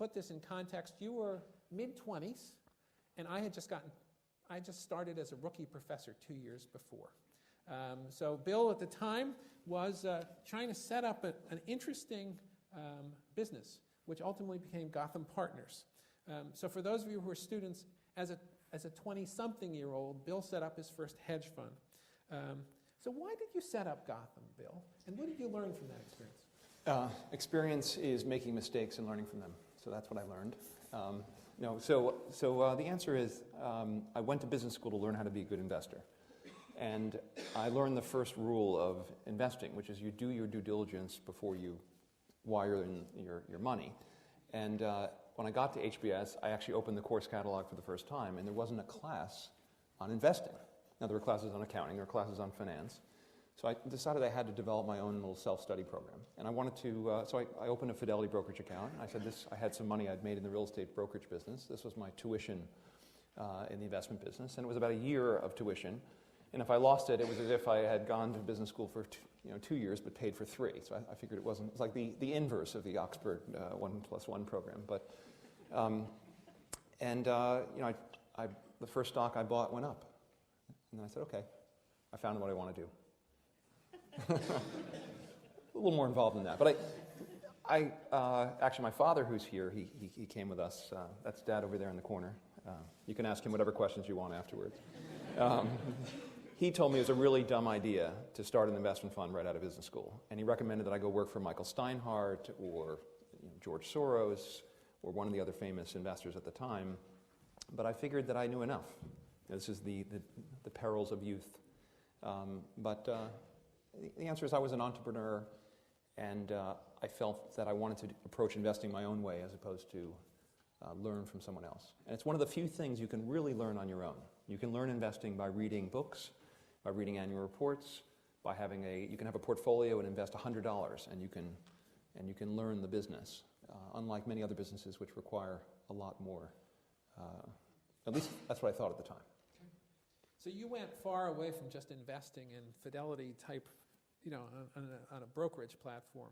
put this in context, you were mid-20s, and I just started as a rookie professor 2 years before. So Bill, at the time, was trying to set up an interesting business, which ultimately became Gotham Partners. So for those of you who are students, as a 20-something-year-old, Bill set up his first hedge fund. So why did you set up Gotham, Bill? And what did you learn from that experience? Experience is making mistakes and learning from them. So that's what I learned. The answer is I went to business school to learn how to be a good investor. And I learned the first rule of investing, which is you do your due diligence before you wire in your money. And when I got to HBS, I actually opened the course catalog for the first time, and there wasn't a class on investing. Now, there were classes on accounting, there were classes on finance. So I decided I had to develop my own little self-study program. And I wanted to, so I opened a Fidelity brokerage account. I said I had some money I'd made in the real estate brokerage business. This was my tuition in the investment business. And it was about a year of tuition. And if I lost it, it was as if I had gone to business school for 2 years but paid for 3. So I figured it was like the inverse of the Oxford 1+1 program. But the first stock I bought went up, and then I said, okay, I found what I want to do. A little more involved than that, but actually my father, who's here, he came with us. That's Dad over there in the corner. You can ask him whatever questions you want afterwards. He told me it was a really dumb idea to start an investment fund right out of business school. And he recommended that I go work for Michael Steinhardt or George Soros or one of the other famous investors at the time. But I figured that I knew enough. This is the perils of youth. But the answer is I was an entrepreneur, and I felt that I wanted to approach investing my own way as opposed to learn from someone else. And it's one of the few things you can really learn on your own. You can learn investing by reading books, by reading annual reports, by having you can have a portfolio and invest $100, and you can learn the business, unlike many other businesses which require a lot more. At least that's what I thought at the time. Okay. So you went far away from just investing in Fidelity type, on a brokerage platform.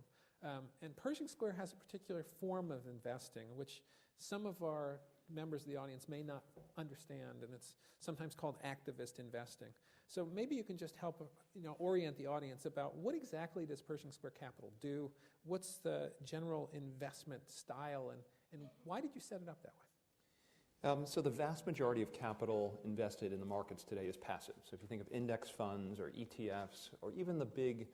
And Pershing Square has a particular form of investing, which some of our members of the audience may not understand, and it's sometimes called activist investing. So maybe you can just help orient the audience about what exactly does Pershing Square Capital do, what's the general investment style, and why did you set it up that way? So the vast majority of capital invested in the markets today is passive. So if you think of index funds or ETFs or even the big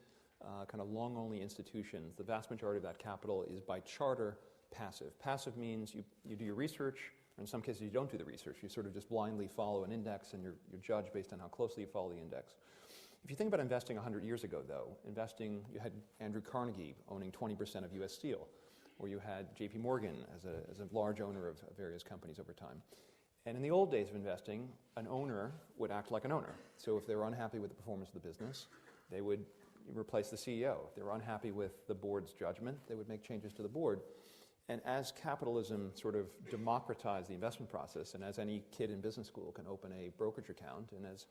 kind of long-only institutions, the vast majority of that capital is by charter passive. Passive means you do your research, or in some cases you don't do the research. You sort of just blindly follow an index and you're judged based on how closely you follow the index. If you think about investing 100 years ago, though, you had Andrew Carnegie owning 20% of U.S. Steel, or you had J.P. Morgan as a large owner of various companies over time. And in the old days of investing, an owner would act like an owner. So if they were unhappy with the performance of the business, they would replace the CEO. If they were unhappy with the board's judgment, they would make changes to the board. And as capitalism sort of democratized the investment process, and as any kid in business school can open a brokerage account, and as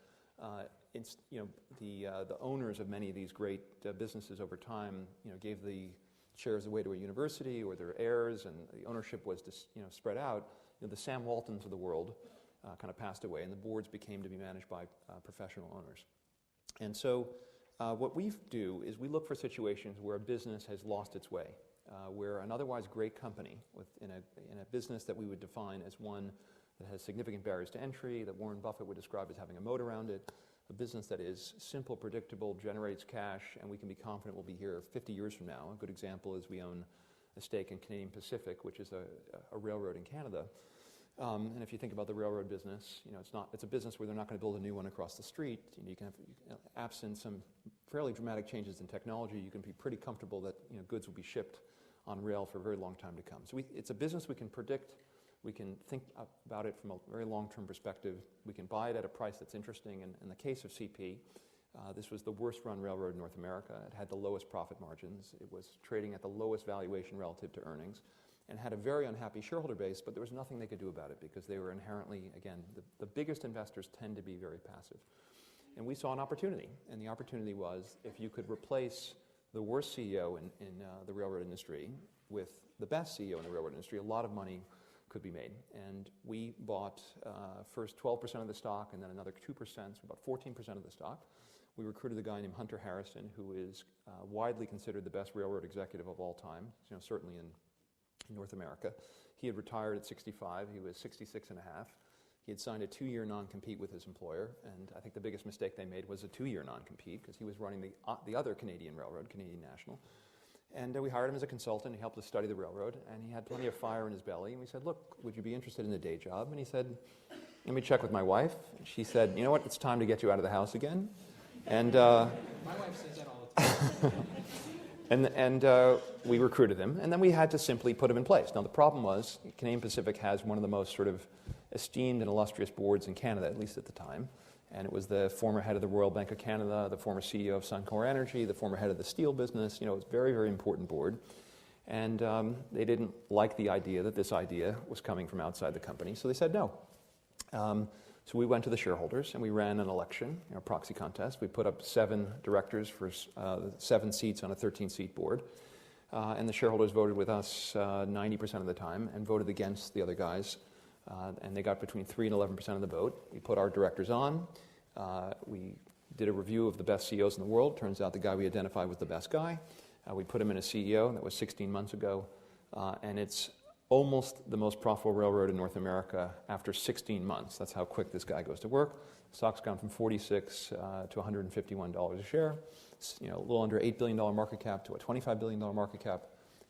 the owners of many of these great businesses over time, gave the shares away to a university or their heirs, and the ownership was spread out, the Sam Waltons of the world kind of passed away, and the boards became to be managed by professional owners. And so what we do is we look for situations where a business has lost its way, where an otherwise great company in a business that we would define as one that has significant barriers to entry, that Warren Buffett would describe as having a moat around it, a business that is simple, predictable, generates cash, and we can be confident will be here 50 years from now. A good example is we own a stake in Canadian Pacific, which is a railroad in Canada. And if you think about the railroad business, it's a business where they're not going to build a new one across the street. You can have, absent some fairly dramatic changes in technology, you can be pretty comfortable that goods will be shipped on rail for a very long time to come. So it's a business we can predict. We can think about it from a very long-term perspective. We can buy it at a price that's interesting. And in the case of CP, this was the worst-run railroad in North America. It had the lowest profit margins. It was trading at the lowest valuation relative to earnings, and had a very unhappy shareholder base, but there was nothing they could do about it because they were inherently, again, the biggest investors tend to be very passive. And we saw an opportunity, and the opportunity was if you could replace the worst CEO in the railroad industry with the best CEO in the railroad industry, a lot of money could be made. And we bought first 12% of the stock and then another 2%, so about 14% of the stock. We recruited a guy named Hunter Harrison, who is widely considered the best railroad executive of all time, certainly in North America. He had retired at 65. He was 66 and a half. He had signed a 2-year non-compete with his employer, and I think the biggest mistake they made was a 2-year non-compete, because he was running the other Canadian railroad, Canadian National. And we hired him as a consultant. He helped us study the railroad, and he had plenty of fire in his belly. And we said, look, would you be interested in a day job? And he said, let me check with my wife. And she said, you know what, it's time to get you out of the house again. And my wife says that all the time. and we recruited him, and then we had to simply put him in place. Now, the problem was Canadian Pacific has one of the most sort of esteemed and illustrious boards in Canada, at least at the time. And it was the former head of the Royal Bank of Canada, the former CEO of Suncor Energy, the former head of the steel business. It was a very, very important board. And they didn't like the idea that this idea was coming from outside the company, so they said no. So we went to the shareholders and we ran an election, a proxy contest. We put up 7 directors for 7 seats on a 13-seat board. And the shareholders voted with us 90% of the time and voted against the other guys. And they got between 3 and 11% of the vote. We put our directors on. We did a review of the best CEOs in the world. Turns out the guy we identified was the best guy. We put him in as CEO. That was 16 months ago. And it's almost the most profitable railroad in North America after 16 months. That's how quick this guy goes to work. Stock's gone from $46 to $151 a share. It's, a little under $8 billion market cap to a $25 billion market cap.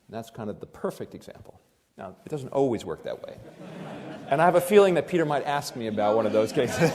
And that's kind of the perfect example. Now, it doesn't always work that way. And I have a feeling that Peter might ask me about one of those cases.